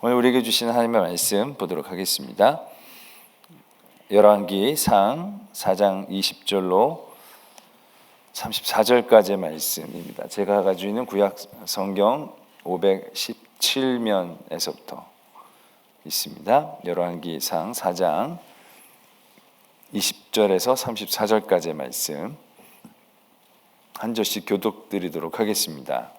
오늘 우리에게 주시는 하나님의 말씀 보도록 하겠습니다. 열왕기상 4장 20절로 34절까지의 말씀입니다. 제가 가지고 있는 구약 성경 517면에서부터 있습니다. 열왕기상 4장 20절에서 34절까지의 말씀 한 절씩 교독드리도록 하겠습니다.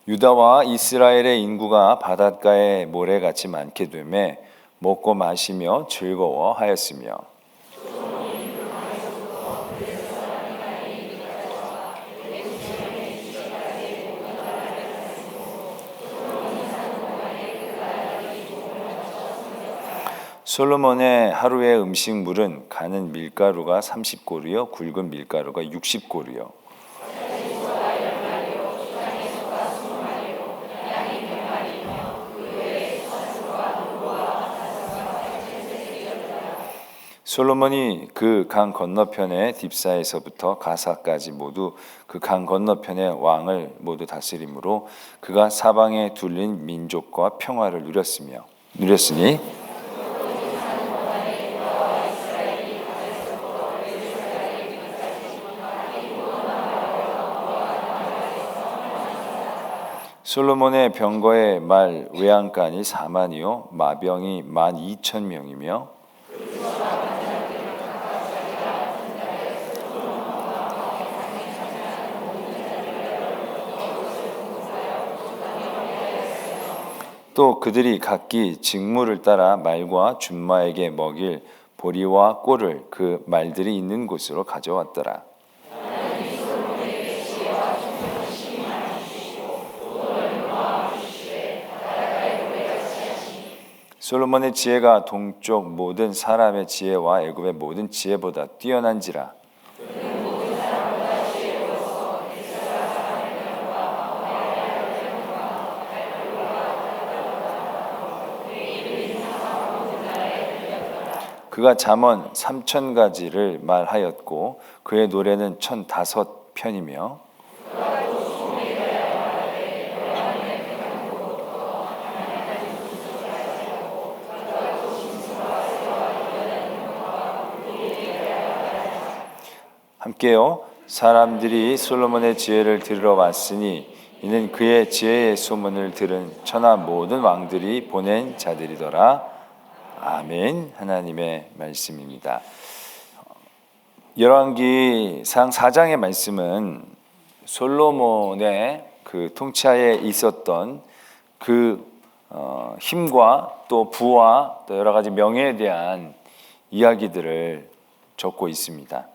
유다와 이스라엘의 인구가 바닷가의 모래같이 많게 되매 먹고 마시며 즐거워하였으며 솔로몬의 하루의 음식물은 가는 밀가루가 30고루요 굵은 밀가루가 60고루요 솔로몬이 그 강 건너편의 딥사에서부터 가사까지 모두 그 강 건너편의 왕을 모두 다스림으로 그가 사방에 둘린 민족과 평화를 누렸으니 솔로몬의 병거의 말 외양간이 4만이요 마병이 12,000명이며 또 그들이 각기 직무를 따라 말과 준마에게 먹일 보리와 꼴을 그 말들이 있는 곳으로 가져왔더라. 솔로몬의 지혜가 동쪽 모든 사람의 지혜와 애굽의 모든 지혜보다 뛰어난지라. 그가 잠언 3,000가지를 말하였고 그의 노래는 1,005편이며 함께요. 사람들이 솔로몬의 지혜를 들으러 왔으니 이는 그의 지혜의 소문을 들은 천하 모든 왕들이 보낸 자들이더라. 아멘. 하나님의 말씀입니다. 열왕기상 4장의 말씀은 솔로몬의 그 통치하에 있었던 그 힘과 또 부와 또 여러 가지 명예에 대한 이야기들을 적고 있습니다.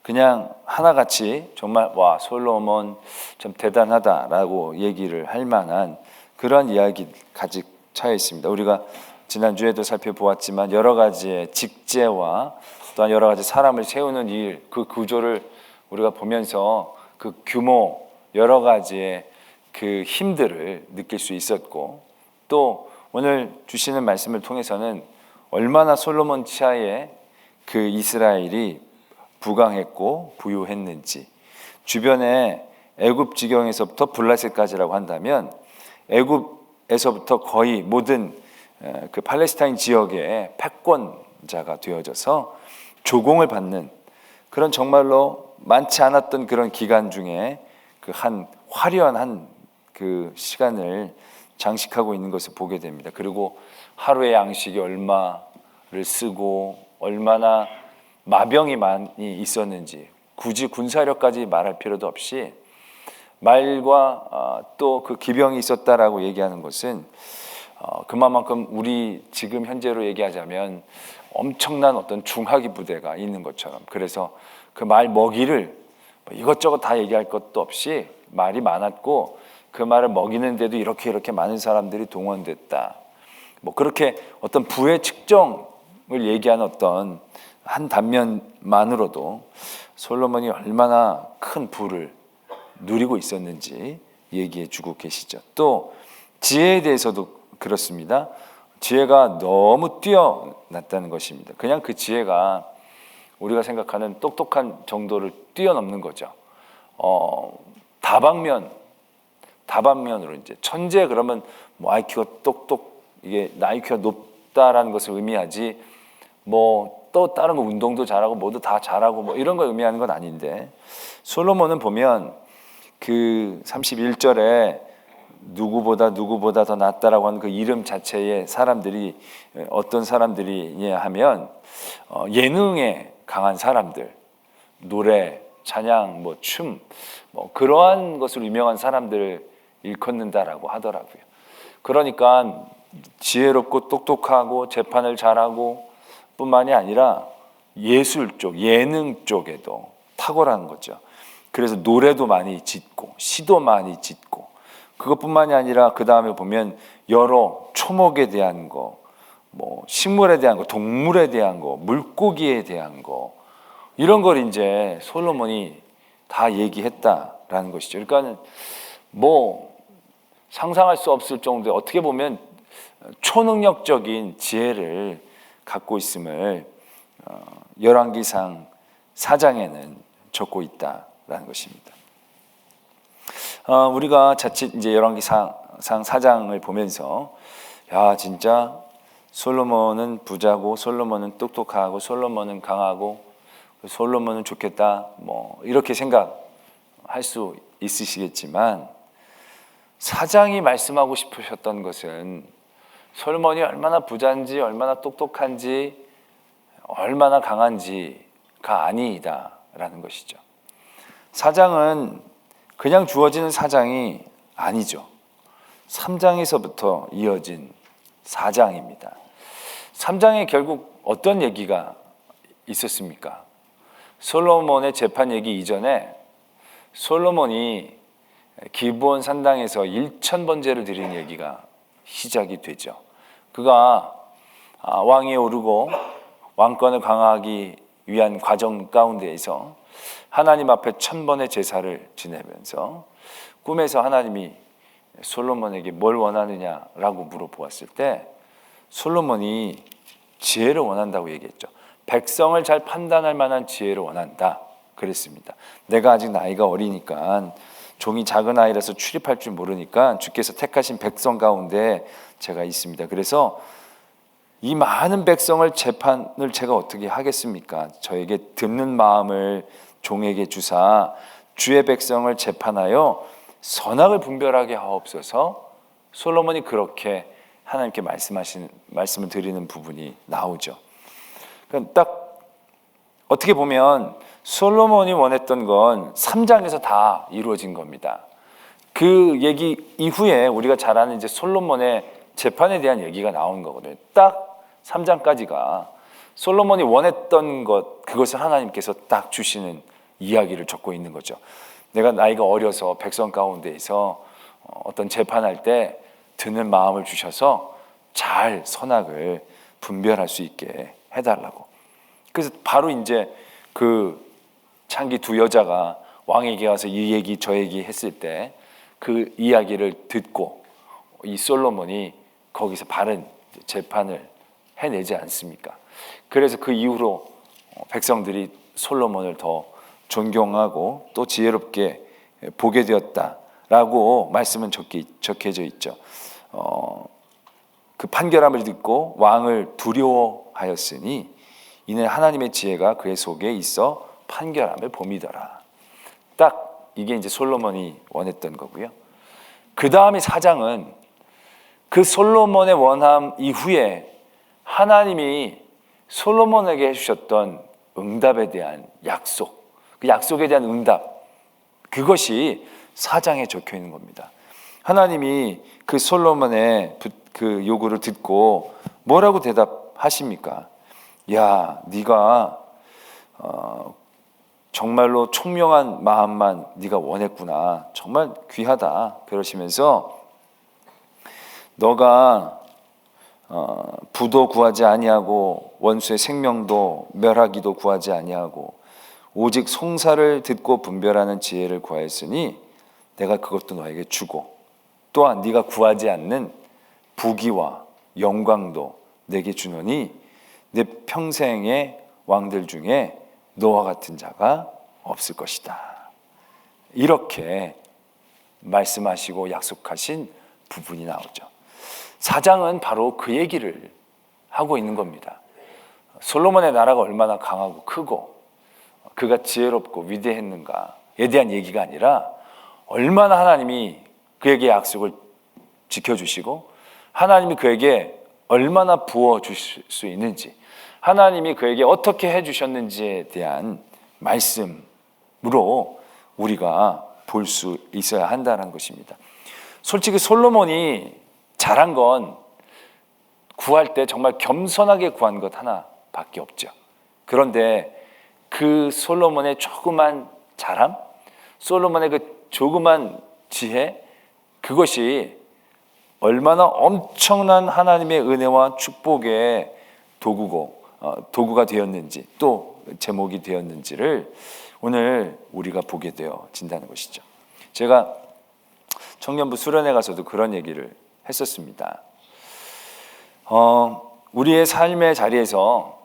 그냥 하나같이 정말 와 솔로몬 좀 대단하다라고 얘기를 할 만한 그런 이야기 가득 차 있습니다. 우리가 지난주에도 살펴보았지만 여러 가지의 직제와 또한 여러 가지 사람을 세우는 일, 그 구조를 우리가 보면서 그 규모, 여러 가지의 그 힘들을 느낄 수 있었고 또 오늘 주시는 말씀을 통해서는 얼마나 솔로몬 치하에 그 이스라엘이 부강했고 부유했는지 주변에 애굽 지경에서부터 블라셋까지라고 한다면 애굽에서부터 거의 모든 그 팔레스타인 지역의 패권자가 되어져서 조공을 받는 그런 정말로 많지 않았던 그런 기간 중에 그 한 화려한 그 시간을 장식하고 있는 것을 보게 됩니다. 그리고 하루의 양식이 얼마를 쓰고 얼마나 마병이 많이 있었는지 굳이 군사력까지 말할 필요도 없이 말과 또 그 기병이 있었다라고 얘기하는 것은 그만큼 우리 지금 현재로 얘기하자면 엄청난 어떤 중화기 부대가 있는 것처럼 그래서 그 말 먹이를 이것저것 다 얘기할 것도 없이 말이 많았고 그 말을 먹이는데도 이렇게 많은 사람들이 동원됐다. 뭐 그렇게 어떤 부의 측정을 얘기하는 어떤 한 단면만으로도 솔로몬이 얼마나 큰 부를 누리고 있었는지 얘기해 주고 계시죠. 또 지혜에 대해서도 그렇습니다. 지혜가 너무 뛰어났다는 것입니다. 그냥 그 지혜가 우리가 생각하는 똑똑한 정도를 뛰어넘는 거죠. 다방면 다반면으로 이제 천재 그러면 뭐 IQ가 이게 IQ가 높다라는 것을 의미하지 뭐 또 다른 거 운동도 잘하고 뭐도 다 잘하고 뭐 이런 걸 의미하는 건 아닌데, 솔로몬은 보면 그 31절에 누구보다 더 낫다라고 하는 그 이름 자체에 사람들이 어떤 사람들이냐 하면 예능에 강한 사람들, 노래, 찬양, 뭐 춤, 뭐 그러한 것으로 유명한 사람들을 일컫는다라고 하더라고요. 그러니까 지혜롭고 똑똑하고 재판을 잘하고 뿐만이 아니라 예술 쪽, 예능 쪽에도 탁월한 거죠. 그래서 노래도 많이 짓고 시도 많이 짓고, 그것뿐만이 아니라 그 다음에 보면 여러 초목에 대한 거, 뭐 식물에 대한 거, 동물에 대한 거, 물고기에 대한 거, 이런 걸 이제 솔로몬이 다 얘기했다라는 것이죠. 그러니까 뭐 상상할 수 없을 정도의 어떻게 보면 초능력적인 지혜를 갖고 있음을 열왕기상 4장에는 적고 있다라는 것입니다. 우리가 자칫 이제 열왕기상 4장을 보면서 야, 진짜 솔로몬은 부자고 솔로몬은 똑똑하고 솔로몬은 강하고 솔로몬은 좋겠다, 뭐 이렇게 생각할 수 있으시겠지만, 사장이 말씀하고 싶으셨던 것은 솔로몬이 얼마나 부자인지 얼마나 똑똑한지 얼마나 강한지가 아니다라는 것이죠. 사장은 그냥 주어지는 사장이 아니죠. 3장에서부터 이어진 4장입니다. 3장에 결국 어떤 얘기가 있었습니까? 솔로몬의 재판 얘기 이전에 솔로몬이 기브온 산당에서 1000번제를 드린 얘기가 시작이 되죠. 그가 왕위에 오르고 왕권을 강화하기 위한 과정 가운데에서 하나님 앞에 1000번의 제사를 지내면서 꿈에서 하나님이 솔로몬에게 뭘 원하느냐라고 물어보았을 때 솔로몬이 지혜를 원한다고 얘기했죠. 백성을 잘 판단할 만한 지혜를 원한다 그랬습니다. 내가 아직 나이가 어리니까, 종이 작은 아이라서 출입할 줄 모르니까 주께서 택하신 백성 가운데 제가 있습니다. 그래서 이 많은 백성을 재판을 제가 어떻게 하겠습니까? 저에게 듣는 마음을 종에게 주사 주의 백성을 재판하여 선악을 분별하게 하옵소서. 솔로몬이 그렇게 하나님께 말씀을 드리는 부분이 나오죠. 그러니까 딱 어떻게 보면 솔로몬이 원했던 건 3장에서 다 이루어진 겁니다. 그 얘기 이후에 우리가 잘 아는 이제 솔로몬의 재판에 대한 얘기가 나오는 거거든요. 딱 3장까지가 솔로몬이 원했던 것, 그것을 하나님께서 딱 주시는 이야기를 적고 있는 거죠. 내가 나이가 어려서 백성 가운데에서 어떤 재판할 때 듣는 마음을 주셔서 잘 선악을 분별할 수 있게 해달라고. 그래서 바로 이제 그 창기 두 여자가 왕에게 와서 이 얘기 저 얘기 했을 때 그 이야기를 듣고 이 솔로몬이 거기서 바른 재판을 해내지 않습니까? 그래서 그 이후로 백성들이 솔로몬을 더 존경하고 또 지혜롭게 보게 되었다라고 말씀은 적혀져 있죠. 그 판결함을 듣고 왕을 두려워하였으니 이는 하나님의 지혜가 그의 속에 있어 판결함을 봄이더라. 딱 이게 이제 솔로몬이 원했던 거고요. 그 다음에 4장은 그 솔로몬의 원함 이후에 하나님이 솔로몬에게 해주셨던 응답에 대한 약속, 그 약속에 대한 응답, 그것이 4장에 적혀 있는 겁니다. 하나님이 그 솔로몬의 그 요구를 듣고 뭐라고 대답하십니까? 야, 네가 정말로 총명한 마음만 네가 원했구나. 정말 귀하다. 그러시면서 너가 부도 구하지 아니하고 원수의 생명도 멸하기도 구하지 아니하고 오직 송사를 듣고 분별하는 지혜를 구하였으니 내가 그것도 너에게 주고 또한 네가 구하지 않는 부귀와 영광도 내게 주노니 내 평생의 왕들 중에 너와 같은 자가 없을 것이다. 이렇게 말씀하시고 약속하신 부분이 나오죠. 4장은 바로 그 얘기를 하고 있는 겁니다. 솔로몬의 나라가 얼마나 강하고 크고 그가 지혜롭고 위대했는가에 대한 얘기가 아니라 얼마나 하나님이 그에게 약속을 지켜주시고 하나님이 그에게 얼마나 부어주실 수 있는지, 하나님이 그에게 어떻게 해주셨는지에 대한 말씀으로 우리가 볼 수 있어야 한다는 것입니다. 솔직히 솔로몬이 잘한 건 구할 때 정말 겸손하게 구한 것 하나밖에 없죠. 그런데 그 솔로몬의 조그만 잘함, 솔로몬의 그 조그만 지혜, 그것이 얼마나 엄청난 하나님의 은혜와 축복의 도구가 되었는지, 또 제목이 되었는지를 오늘 우리가 보게 되어진다는 것이죠. 제가 청년부 수련회 가서도 그런 얘기를 했었습니다. 우리의 삶의 자리에서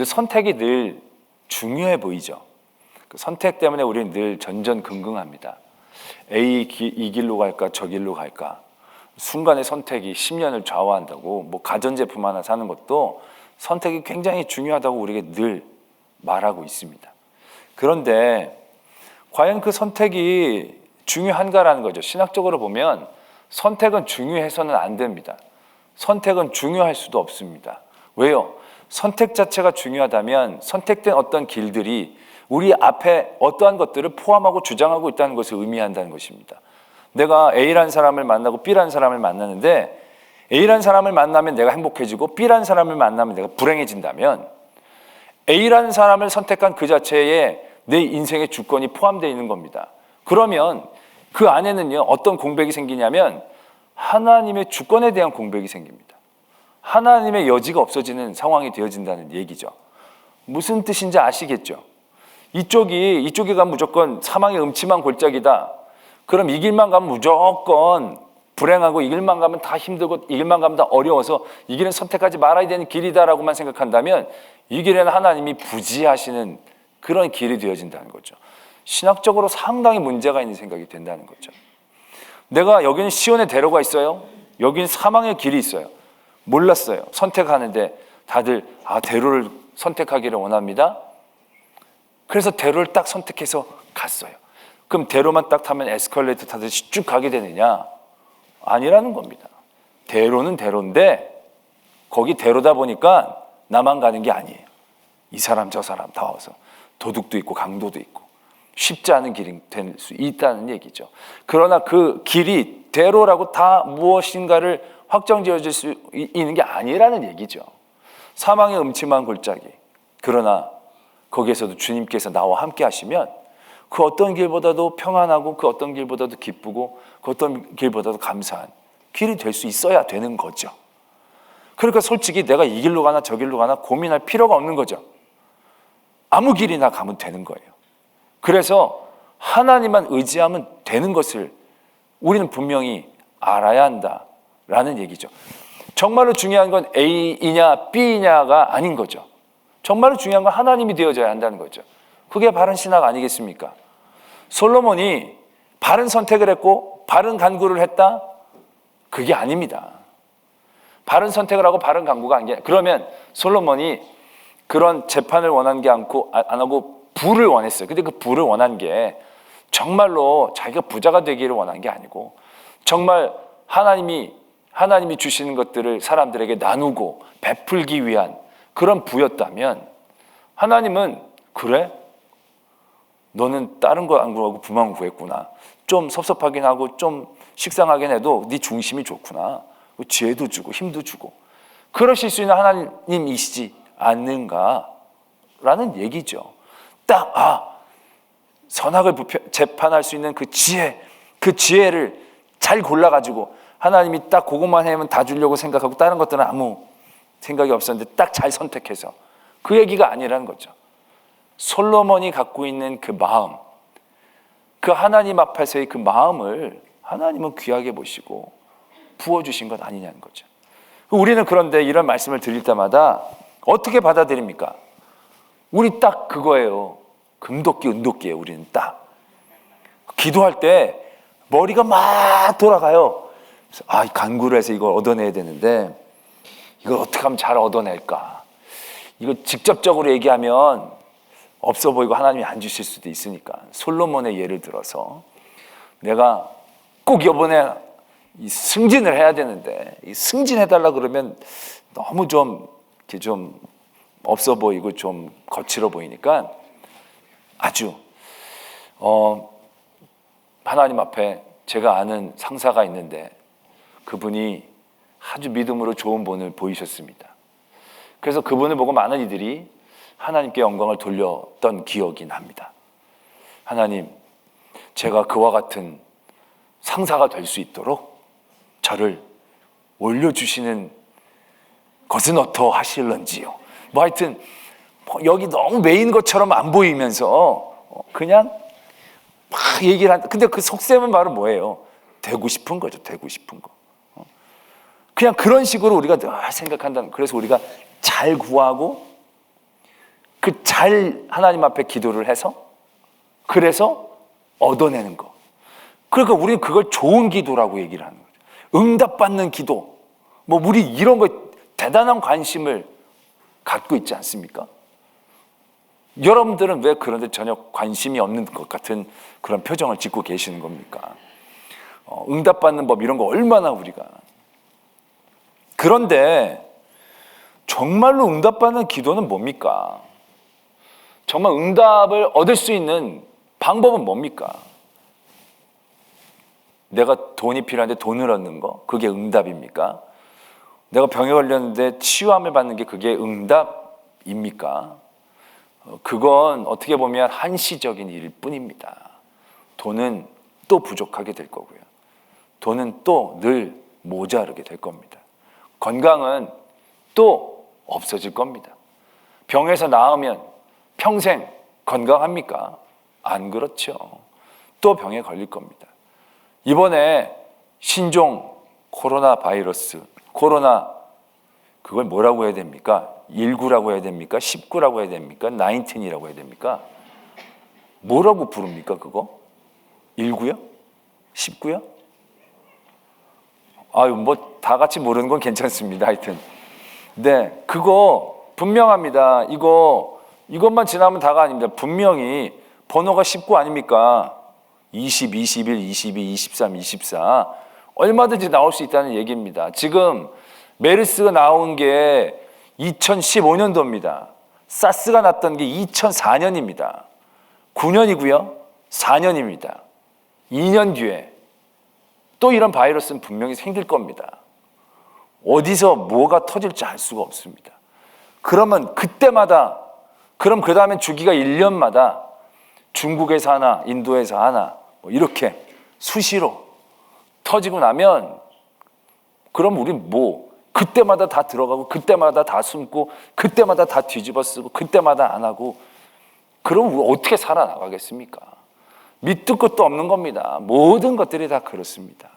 선택이 늘 중요해 보이죠. 그 선택 때문에 우리는 늘 전전긍긍합니다. 이 길로 갈까 저 길로 갈까. 순간의 선택이 10년을 좌우한다고. 뭐 가전제품 하나 사는 것도 선택이 굉장히 중요하다고 우리에게 늘 말하고 있습니다. 그런데 과연 그 선택이 중요한가라는 거죠. 신학적으로 보면 선택은 중요해서는 안 됩니다. 선택은 중요할 수도 없습니다. 왜요? 선택 자체가 중요하다면 선택된 어떤 길들이 우리 앞에 어떠한 것들을 포함하고 주장하고 있다는 것을 의미한다는 것입니다. 내가 A라는 사람을 만나고 B라는 사람을 만나는데 A라는 사람을 만나면 내가 행복해지고 B라는 사람을 만나면 내가 불행해진다면 A라는 사람을 선택한 그 자체에 내 인생의 주권이 포함되어 있는 겁니다. 그러면 그 안에는요, 어떤 공백이 생기냐면 하나님의 주권에 대한 공백이 생깁니다. 하나님의 여지가 없어지는 상황이 되어진다는 얘기죠. 무슨 뜻인지 아시겠죠? 이쪽이 가면 무조건 사망의 음침한 골짜기다. 그럼 이 길만 가면 무조건 불행하고 이 길만 가면 다 힘들고 이 길만 가면 다 어려워서 이 길은 선택하지 말아야 되는 길이다라고만 생각한다면 이 길에는 하나님이 부지하시는 그런 길이 되어진다는 거죠. 신학적으로 상당히 문제가 있는 생각이 된다는 거죠. 내가 여기는 시온의 대로가 있어요. 여기는 사망의 길이 있어요. 몰랐어요. 선택하는데 다들 대로를 선택하기를 원합니다. 그래서 대로를 딱 선택해서 갔어요. 그럼 대로만 딱 타면 에스컬레이터 타듯이 쭉 가게 되느냐? 아니라는 겁니다. 대로는 대로인데 거기 대로다 보니까 나만 가는 게 아니에요. 이 사람 저 사람 다 와서 도둑도 있고 강도도 있고 쉽지 않은 길이 될 수 있다는 얘기죠. 그러나 그 길이 대로라고 다 무엇인가를 확정지어질 수 있는 게 아니라는 얘기죠. 사망의 음침한 골짜기. 그러나 거기에서도 주님께서 나와 함께 하시면 그 어떤 길보다도 평안하고 그 어떤 길보다도 기쁘고 그 어떤 길보다도 감사한 길이 될 수 있어야 되는 거죠. 그러니까 솔직히 내가 이 길로 가나 저 길로 가나 고민할 필요가 없는 거죠. 아무 길이나 가면 되는 거예요. 그래서 하나님만 의지하면 되는 것을 우리는 분명히 알아야 한다라는 얘기죠. 정말로 중요한 건 A이냐 B이냐가 아닌 거죠. 정말로 중요한 건 하나님이 되어져야 한다는 거죠. 그게 바른 신학 아니겠습니까? 솔로몬이 바른 선택을 했고 바른 간구를 했다? 그게 아닙니다. 바른 선택을 하고 바른 간구가 아니라 그러면 솔로몬이 그런 재판을 원한 게 안 하고 부를 원했어요. 근데 그 부를 원한 게 정말로 자기가 부자가 되기를 원한 게 아니고 정말 하나님이 주시는 것들을 사람들에게 나누고 베풀기 위한 그런 부였다면 하나님은 그래? 너는 다른 거 안 구하고 부만 구했구나. 좀 섭섭하긴 하고 좀 식상하긴 해도 네 중심이 좋구나. 지혜도 주고 힘도 주고 그러실 수 있는 하나님이시지 않는가라는 얘기죠. 딱 선악을 재판할 수 있는 그 지혜를 잘 골라가지고 하나님이 딱 그것만 하면 다 주려고 생각하고 다른 것들은 아무 생각이 없었는데 딱 잘 선택해서 그 얘기가 아니라는 거죠. 솔로몬이 갖고 있는 그 마음, 그 하나님 앞에서의 그 마음을 하나님은 귀하게 보시고 부어주신 것 아니냐는 거죠. 우리는 그런데 이런 말씀을 드릴 때마다 어떻게 받아들입니까? 우리 딱 그거예요. 금도끼, 은도끼예요. 우리는 딱 기도할 때 머리가 막 돌아가요. 그래서 이 간구를 해서 이걸 얻어내야 되는데 이걸 어떻게 하면 잘 얻어낼까? 이거 직접적으로 얘기하면 없어 보이고 하나님이 안 주실 수도 있으니까 솔로몬의 예를 들어서 내가 꼭 이번에 이 승진을 해야 되는데 이 승진해달라 그러면 너무 좀 이렇게 좀 없어 보이고 좀 거칠어 보이니까 아주 하나님 앞에 제가 아는 상사가 있는데 그분이 아주 믿음으로 좋은 본을 보이셨습니다. 그래서 그분을 보고 많은 이들이 하나님께 영광을 돌렸던 기억이 납니다. 하나님, 제가 그와 같은 상사가 될 수 있도록 저를 올려주시는 것은 어떠하실런지요. 뭐 하여튼 여기 너무 메인 것처럼 안 보이면서 그냥 막 얘기를 한다. 근데 그 속셈은 바로 뭐예요? 되고 싶은 거죠. 되고 싶은 거. 그냥 그런 식으로 우리가 늘 생각한다는. 그래서 우리가 잘 구하고 그 잘 하나님 앞에 기도를 해서 그래서 얻어내는 거. 그러니까 우리는 그걸 좋은 기도라고 얘기를 하는 거죠. 응답받는 기도. 뭐 우리 이런 거 대단한 관심을 갖고 있지 않습니까? 여러분들은 왜 그런데 전혀 관심이 없는 것 같은 그런 표정을 짓고 계시는 겁니까? 응답받는 법 이런 거 얼마나 우리가. 그런데 정말로 응답받는 기도는 뭡니까? 정말 응답을 얻을 수 있는 방법은 뭡니까? 내가 돈이 필요한데 돈을 얻는 거, 그게 응답입니까? 내가 병에 걸렸는데 치유함을 받는 게 그게 응답입니까? 그건 어떻게 보면 한시적인 일일 뿐입니다. 돈은 또 부족하게 될 거고요. 돈은 또 늘 모자르게 될 겁니다. 건강은 또 없어질 겁니다. 병에서 나으면 평생 건강합니까? 안 그렇죠. 또 병에 걸릴 겁니다. 이번에 신종 코로나 바이러스, 코로나 그걸 뭐라고 해야 됩니까? 19라고 해야 됩니까? 19라고 해야 됩니까? 19이라고 해야 됩니까? 뭐라고 부릅니까 그거? 19요? 19요? 뭐 다 같이 모르는 건 괜찮습니다. 하여튼 네, 그거 분명합니다. 이것만 지나면 다가 아닙니다. 분명히 번호가 19 아닙니까? 20, 21, 22, 23, 24 얼마든지 나올 수 있다는 얘기입니다. 지금 메르스가 나온 게 2015년도입니다. 사스가 났던 게 2004년입니다. 9년이고요. 4년입니다. 2년 뒤에 또 이런 바이러스는 분명히 생길 겁니다. 어디서 뭐가 터질지 알 수가 없습니다. 그러면 그때마다 그럼 그 다음에 주기가 1년마다 중국에서 하나, 인도에서 하나 뭐 이렇게 수시로 터지고 나면 그럼 우린 뭐 그때마다 다 들어가고 그때마다 다 숨고 그때마다 다 뒤집어 쓰고 그때마다 안 하고 그럼 우리 어떻게 살아나가겠습니까? 밑도 끝도 없는 겁니다. 모든 것들이 다 그렇습니다.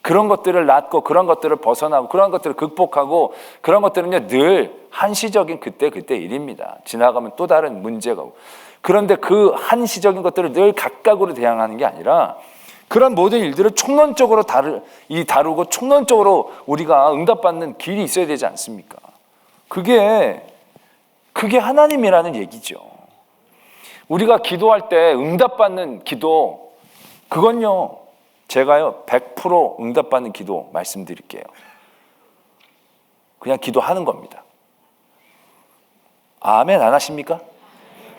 그런 것들을 낳고 그런 것들을 벗어나고 그런 것들을 극복하고 그런 것들은요 늘 한시적인 그때 일입니다. 지나가면 또 다른 문제가 오고 그런데 그 한시적인 것들을 늘 각각으로 대항하는 게 아니라 그런 모든 일들을 총론적으로 다루고 총론적으로 우리가 응답받는 길이 있어야 되지 않습니까? 그게 하나님이라는 얘기죠. 우리가 기도할 때 응답받는 기도 그건요 제가요 100% 응답받는 기도 말씀드릴게요. 그냥 기도하는 겁니다. 아멘 안 하십니까?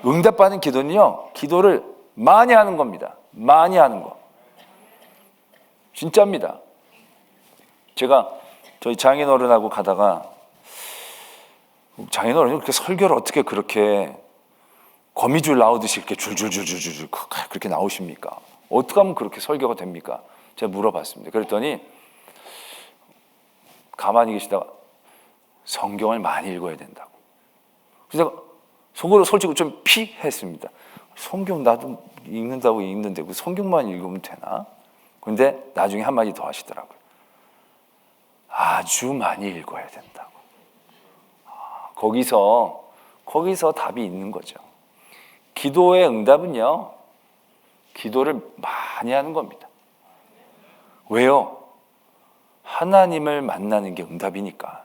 응답받는 기도는요 기도를 많이 하는 겁니다. 많이 하는 거 진짜입니다. 제가 저희 장인어른하고 가다가 장인어른이 그렇게 설교를 어떻게 그렇게 거미줄 나오듯이 이렇게 줄줄줄줄줄 그렇게 나오십니까? 어떻게 하면 그렇게 설교가 됩니까? 제가 물어봤습니다. 그랬더니 가만히 계시다가 성경을 많이 읽어야 된다고. 그래서 제가 속으로 솔직히 좀 피했습니다. 성경 나도 읽는다고 읽는데 그 성경만 읽으면 되나? 근데 나중에 한마디 더 하시더라고요. 아주 많이 읽어야 된다고. 거기서 답이 있는 거죠. 기도의 응답은요, 기도를 많이 하는 겁니다. 왜요? 하나님을 만나는 게 응답이니까.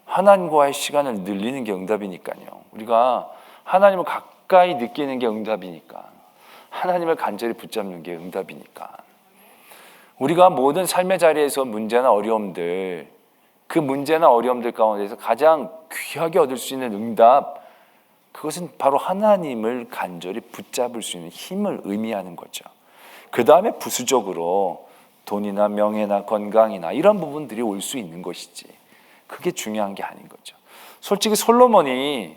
하나님과의 시간을 늘리는 게 응답이니까요. 우리가 하나님을 가까이 느끼는 게 응답이니까. 하나님을 간절히 붙잡는 게 응답이니까. 우리가 모든 삶의 자리에서 문제나 어려움들, 그 문제나 어려움들 가운데서 가장 귀하게 얻을 수 있는 응답, 그것은 바로 하나님을 간절히 붙잡을 수 있는 힘을 의미하는 거죠. 그 다음에 부수적으로 돈이나 명예나 건강이나 이런 부분들이 올 수 있는 것이지, 그게 중요한 게 아닌 거죠. 솔직히 솔로몬이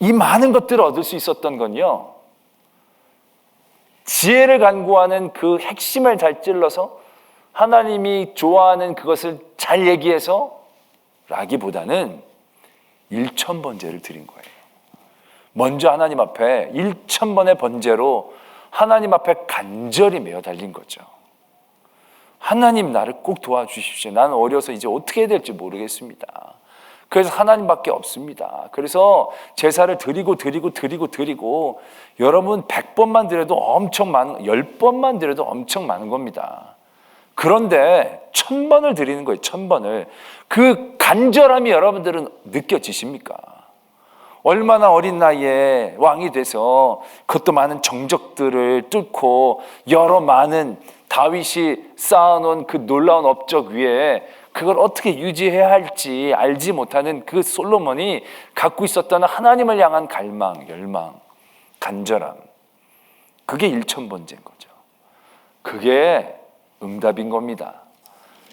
이 많은 것들을 얻을 수 있었던 건요, 지혜를 간구하는 그 핵심을 잘 찔러서 하나님이 좋아하는 그것을 잘 얘기해서 라기보다는 1000번제를 드린 거예요. 먼저 하나님 앞에 1000번의 번제로 하나님 앞에 간절히 매어 달린 거죠. 하나님, 나를 꼭 도와주십시오. 나는 어려서 이제 어떻게 해야 될지 모르겠습니다. 그래서 하나님밖에 없습니다. 그래서 제사를 드리고 여러분 100번만 드려도 엄청 많은, 10번만 드려도 엄청 많은 겁니다. 그런데 1000번을 드리는 거예요. 1000번을. 그 간절함이 여러분들은 느껴지십니까? 얼마나 어린 나이에 왕이 돼서 그것도 많은 정적들을 뚫고 여러 많은 다윗이 쌓아놓은 그 놀라운 업적 위에 그걸 어떻게 유지해야 할지 알지 못하는 그 솔로몬이 갖고 있었던 하나님을 향한 갈망, 열망, 간절함, 그게 1000번째인 거죠. 그게 응답인 겁니다.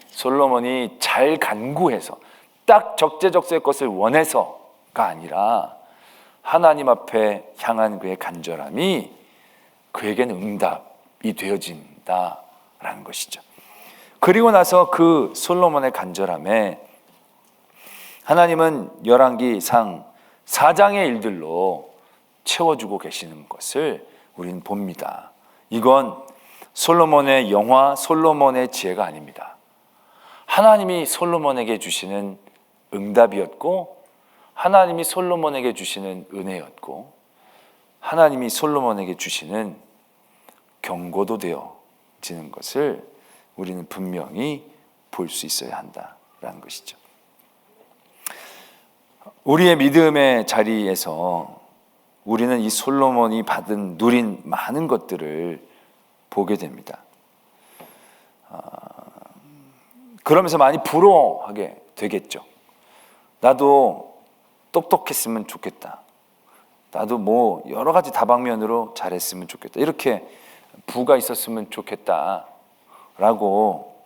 솔로몬이 잘 간구해서 딱 적재적소의 것을 원해서가 아니라 하나님 앞에 향한 그의 간절함이 그에게는 응답이 되어진다라는 것이죠. 그리고 나서 그 솔로몬의 간절함에 하나님은 열왕기상 4장의 일들로 채워주고 계시는 것을 우리는 봅니다. 이건 솔로몬의 영화, 솔로몬의 지혜가 아닙니다. 하나님이 솔로몬에게 주시는 응답이었고, 하나님이 솔로몬에게 주시는 은혜였고, 하나님이 솔로몬에게 주시는 경고도 되어지는 것을 우리는 분명히 볼 수 있어야 한다라는 것이죠. 우리의 믿음의 자리에서 우리는 이 솔로몬이 누린 많은 것들을 보게 됩니다. 그러면서 많이 부러워하게 되겠죠. 나도 똑똑했으면 좋겠다. 나도 뭐 여러 가지 다방면으로 잘했으면 좋겠다. 이렇게 부가 있었으면 좋겠다 라고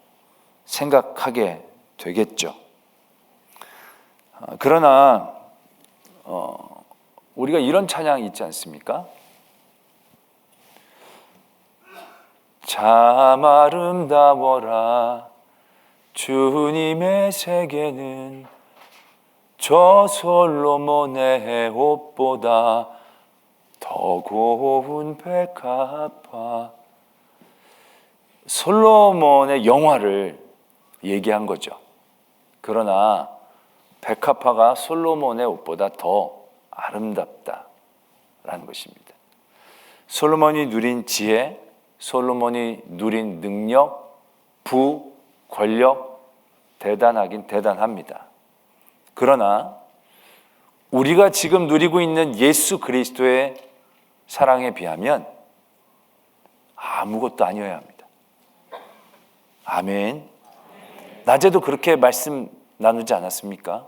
생각하게 되겠죠. 그러나 우리가 이런 찬양이 있지 않습니까? 참 아름다워라 주님의 세계는 저 솔로몬의 옷보다 더 고운 백합화. 솔로몬의 영화를 얘기한 거죠. 그러나 백합화가 솔로몬의 옷보다 더 아름답다라는 것입니다. 솔로몬이 누린 지혜, 솔로몬이 누린 능력, 부, 권력, 대단하긴 대단합니다. 그러나 우리가 지금 누리고 있는 예수 그리스도의 사랑에 비하면 아무것도 아니어야 합니다. 아멘. 낮에도 그렇게 말씀 나누지 않았습니까?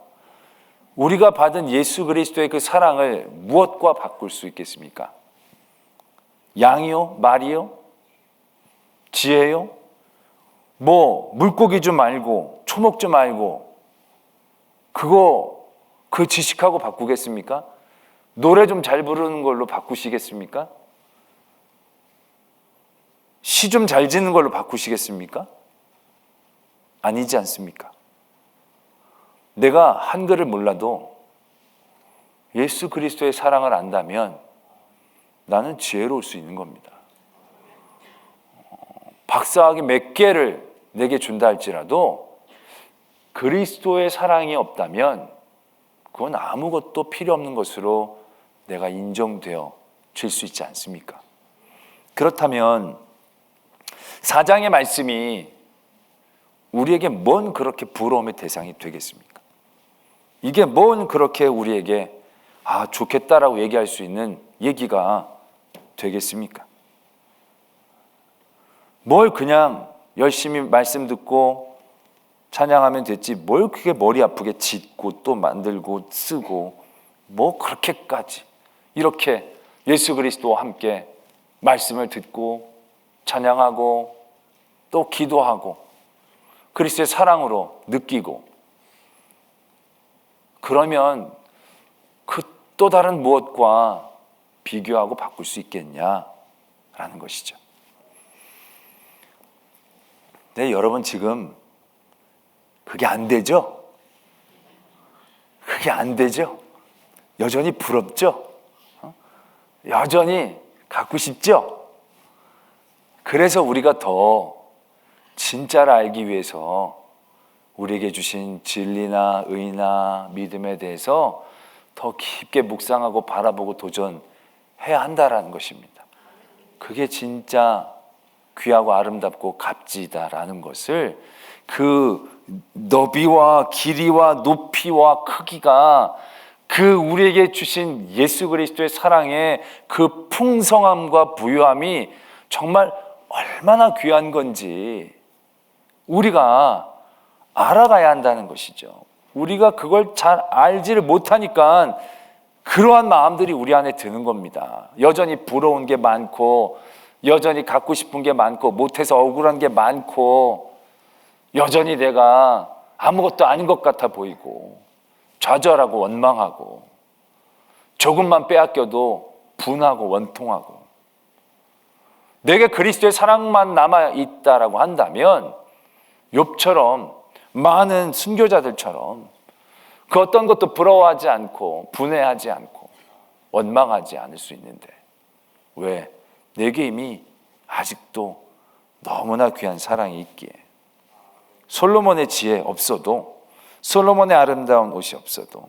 우리가 받은 예수 그리스도의 그 사랑을 무엇과 바꿀 수 있겠습니까? 양이요? 말이요? 지혜요? 뭐 물고기 좀 알고 초목 좀 알고 그 지식하고 바꾸겠습니까? 노래 좀 잘 부르는 걸로 바꾸시겠습니까? 시 좀 잘 짓는 걸로 바꾸시겠습니까? 아니지 않습니까? 내가 한글을 몰라도 예수 그리스도의 사랑을 안다면 나는 지혜로울 수 있는 겁니다. 박사학위 몇 개를 내게 준다 할지라도 그리스도의 사랑이 없다면 그건 아무것도 필요 없는 것으로 내가 인정되어 질 수 있지 않습니까? 그렇다면 4장의 말씀이 우리에게 뭔 그렇게 부러움의 대상이 되겠습니까? 이게 뭔 그렇게 우리에게 좋겠다라고 얘기할 수 있는 얘기가 되겠습니까? 뭘 그냥 열심히 말씀 듣고 찬양하면 됐지, 뭘 그게 머리 아프게 짓고 또 만들고 쓰고 뭐 그렇게까지 이렇게 예수 그리스도와 함께 말씀을 듣고 찬양하고 또 기도하고 그리스도의 사랑으로 느끼고, 그러면 그 또 다른 무엇과 비교하고 바꿀 수 있겠냐라는 것이죠. 네, 여러분 지금 그게 안 되죠? 그게 안 되죠? 여전히 부럽죠? 여전히 갖고 싶죠? 그래서 우리가 더 진짜를 알기 위해서 우리에게 주신 진리나 의나 믿음에 대해서 더 깊게 묵상하고 바라보고 도전해야 한다라는 것입니다. 그게 진짜 귀하고 아름답고 값지다라는 것을, 그 너비와 길이와 높이와 크기가 그 우리에게 주신 예수 그리스도의 사랑의 그 풍성함과 부유함이 정말 얼마나 귀한 건지 우리가 알아가야 한다는 것이죠. 우리가 그걸 잘 알지를 못하니까 그러한 마음들이 우리 안에 드는 겁니다. 여전히 부러운 게 많고, 여전히 갖고 싶은 게 많고, 못해서 억울한 게 많고, 여전히 내가 아무것도 아닌 것 같아 보이고, 좌절하고 원망하고, 조금만 빼앗겨도 분하고 원통하고, 내게 그리스도의 사랑만 남아있다라고 한다면 욥처럼, 많은 순교자들처럼 그 어떤 것도 부러워하지 않고 분해하지 않고 원망하지 않을 수 있는데, 왜? 내게 이미 아직도 너무나 귀한 사랑이 있기에, 솔로몬의 지혜 없어도, 솔로몬의 아름다운 옷이 없어도,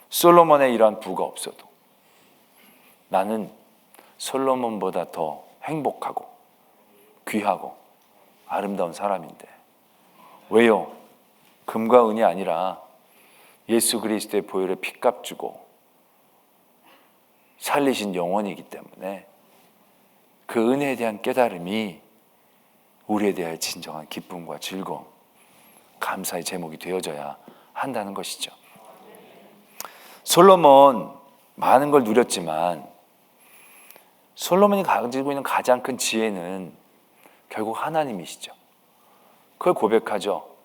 솔로몬의 이러한 부가 없어도 나는 솔로몬보다 더 행복하고 귀하고 아름다운 사람인데, 왜요? 금과 은이 아니라 예수 그리스도의 보혈의 피값 주고 살리신 영혼이기 때문에 그 은혜에 대한 깨달음이 우리에 대한 진정한 기쁨과 즐거움, 감사의 제목이 되어져야 한다는 것이죠. 솔로몬 많은 걸 누렸지만 솔로몬이 가지고 있는 가장 큰 지혜는 결국 하나님이시죠. 그걸 고백하죠.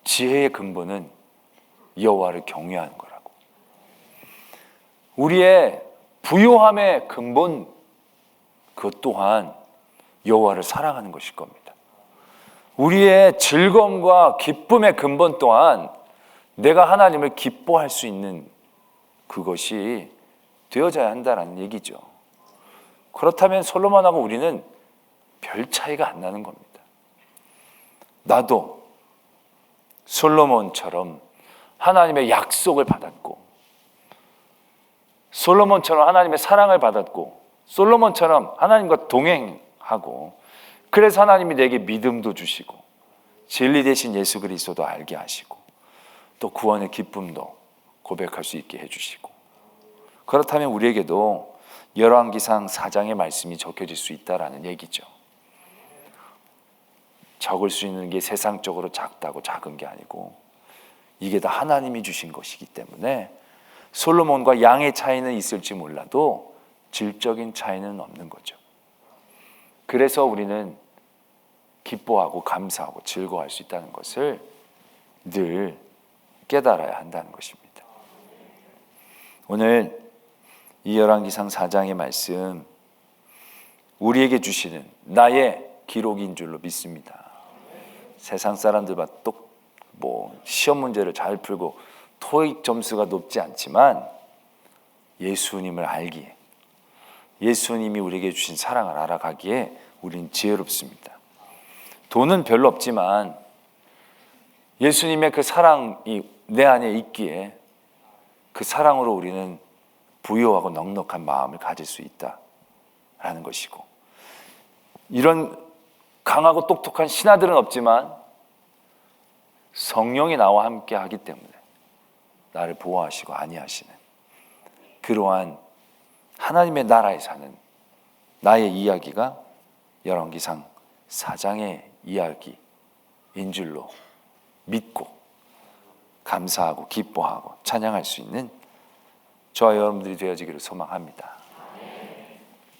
지혜의 근본은 여호와를 경외하는 거라고. 우리의 부요함의 근본, 그것 또한 여호와를 사랑하는 것일 겁니다. 우리의 즐거움과 기쁨의 근본 또한 내가 하나님을 기뻐할 수 있는 그것이 되어져야 한다는 얘기죠. 그렇다면 솔로몬하고 우리는 별 차이가 안 나는 겁니다. 나도 솔로몬처럼 하나님의 약속을 받았고, 솔로몬처럼 하나님의 사랑을 받았고, 솔로몬처럼 하나님과 동행하고, 그래서 하나님이 내게 믿음도 주시고 진리 되신 예수 그리스도도 알게 하시고 또 구원의 기쁨도 고백할 수 있게 해주시고, 그렇다면 우리에게도 열왕기상 4장의 말씀이 적혀질 수 있다라는 얘기죠. 적을 수 있는 게 세상적으로 작다고 작은 게 아니고 이게 다 하나님이 주신 것이기 때문에 솔로몬과 양의 차이는 있을지 몰라도 질적인 차이는 없는 거죠. 그래서 우리는 기뻐하고 감사하고 즐거워할 수 있다는 것을 늘 깨달아야 한다는 것입니다. 오늘 이 열왕기상 4장의 말씀, 우리에게 주시는 나의 기록인 줄로 믿습니다. 세상 사람들과 또 시험 문제를 잘 풀고 토익 점수가 높지 않지만 예수님을 알기에, 예수님이 우리에게 주신 사랑을 알아가기에 우린 지혜롭습니다. 돈은 별로 없지만 예수님의 그 사랑이 내 안에 있기에 그 사랑으로 우리는 부유하고 넉넉한 마음을 가질 수 있다라는 것이고, 이런 강하고 똑똑한 신하들은 없지만 성령이 나와 함께 하기 때문에 나를 보호하시고 안위하시는 그러한 하나님의 나라에 사는 나의 이야기가 열왕기상 4장의 이야기인 줄로 믿고 감사하고 기뻐하고 찬양할 수 있는 저와 여러분들이 되어지기를 소망합니다.